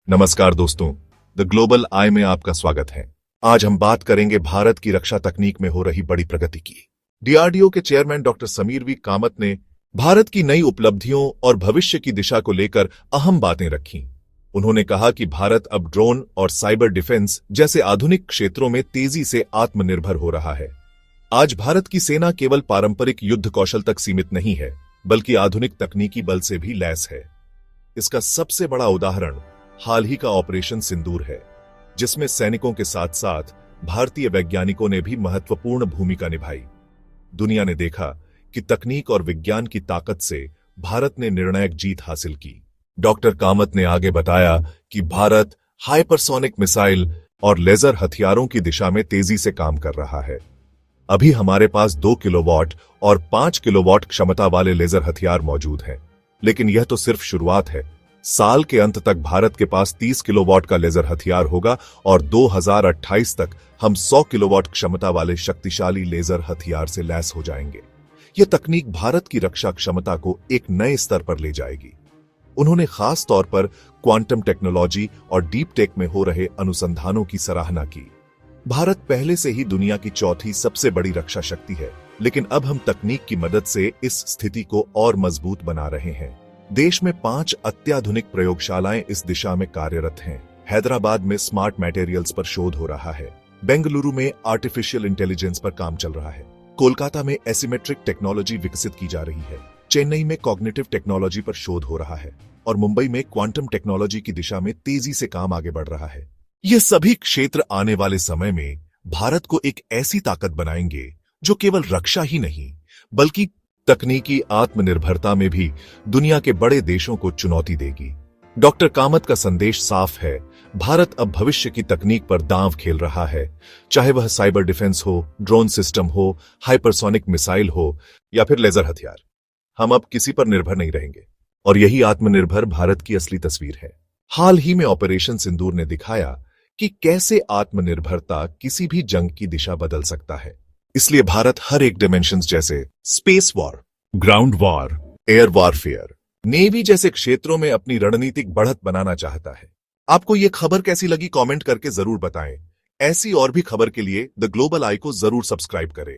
नमस्कार दोस्तों, the global आई में आपका स्वागत है। आज हम बात करेंगे भारत की रक्षा तकनीक में हो रही बड़ी प्रगति की। डीआरडीओ के chairman doctor Samir V Kamat ने भारत की नई उपलब्धियों और भविष्य की दिशा को लेकर अहम बातें रखीं। उन्होंने कहा कि भारत अब ड्रोन और साइबर डिफेंस जैसे आधुनिक क्षेत्रों में तेजी से आत्मनिर्भर हो रहा है। आज भारत की सेना केवल पारंपरिक युद्ध कौशल तक सीमित नहीं है, बल्कि आधुनिक तकनीकी बल से भी लैस है। इसका सबसे बड़ा उदाहरण हाल ही का ऑपरेशन सिंदूर है, जिसमें सैनिकों के साथ साथ भारतीय वैज्ञानिकों ने भी महत्वपूर्ण भूमिका निभाई। दुनिया ने देखा कि तकनीक और विज्ञान की ताकत से भारत ने निर्णायक जीत हासिल की। डॉक्टर कामत ने आगे बताया कि भारत हाइपरसोनिक मिसाइल और लेजर हथियारों की दिशा में तेजी से काम कर रहा है। अभी हमारे पास 2 किलोवाट और 5 किलोवाट क्षमता वाले लेजर हथियार मौजूद हैं, लेकिन यह तो सिर्फ शुरुआत है। साल के अंत तक भारत के पास 30 किलोवाट का लेजर हथियार होगा और 2028 तक हम 100 किलोवाट क्षमता वाले शक्तिशाली लेजर हथियार से लैस हो जाएंगे। यह तकनीक भारत की रक्षा क्षमता को एक नए स्तर पर ले जाएगी। उन्होंने खास तौर पर क्वांटम टेक्नोलॉजी और डीप टेक में हो रहे अनुसंधानों की सराहना की। भारत पहले से ही दुनिया की चौथी सबसे बड़ी रक्षा शक्ति है, लेकिन अब हम तकनीक की मदद से इस स्थिति को और मजबूत बना रहे हैं। देश में 5 अत्याधुनिक प्रयोगशालाएं इस दिशा में कार्यरत हैं। हैदराबाद में स्मार्ट मटेरियल्स पर शोध हो रहा है, बेंगलुरु में आर्टिफिशियल इंटेलिजेंस पर काम चल रहा है, कोलकाता में एसिमेट्रिक टेक्नोलॉजी विकसित की जा रही है, चेन्नई में कॉग्निटिव टेक्नोलॉजी पर शोध हो रहा है और मुंबई में क्वांटम टेक्नोलॉजी की दिशा में तेजी से काम आगे बढ़ रहा है। ये सभी क्षेत्र आने वाले समय में भारत को एक ऐसी ताकत बनाएंगे जो केवल रक्षा ही नहीं, बल्कि तकनीकी आत्मनिर्भरता में भी दुनिया के बड़े देशों को चुनौती देगी। डॉक्टर कामत का संदेश साफ है, भारत अब भविष्य की तकनीक पर दांव खेल रहा है, चाहे वह साइबर डिफेंस हो, ड्रोन सिस्टम हो, हाइपरसोनिक मिसाइल हो या फिर लेजर हथियार। हम अब किसी पर निर्भर नहीं रहेंगे और यही आत्मनिर्भर भारत की असली तस्वीर है। हाल ही में ऑपरेशन सिंदूर ने दिखाया कि कैसे आत्मनिर्भरता किसी भी जंग की दिशा बदल सकता है। इसलिए भारत हर एक डिमेंशंस जैसे space war, ground war, air warfare, navy जैसे क्षेत्रों में अपनी रणनीतिक बढ़त बनाना चाहता है। आपको यह खबर कैसी लगी कमेंट करके जरूर बताएं। ऐसी और भी खबर के लिए द ग्लोबल आई को जरूर सब्सक्राइब करें।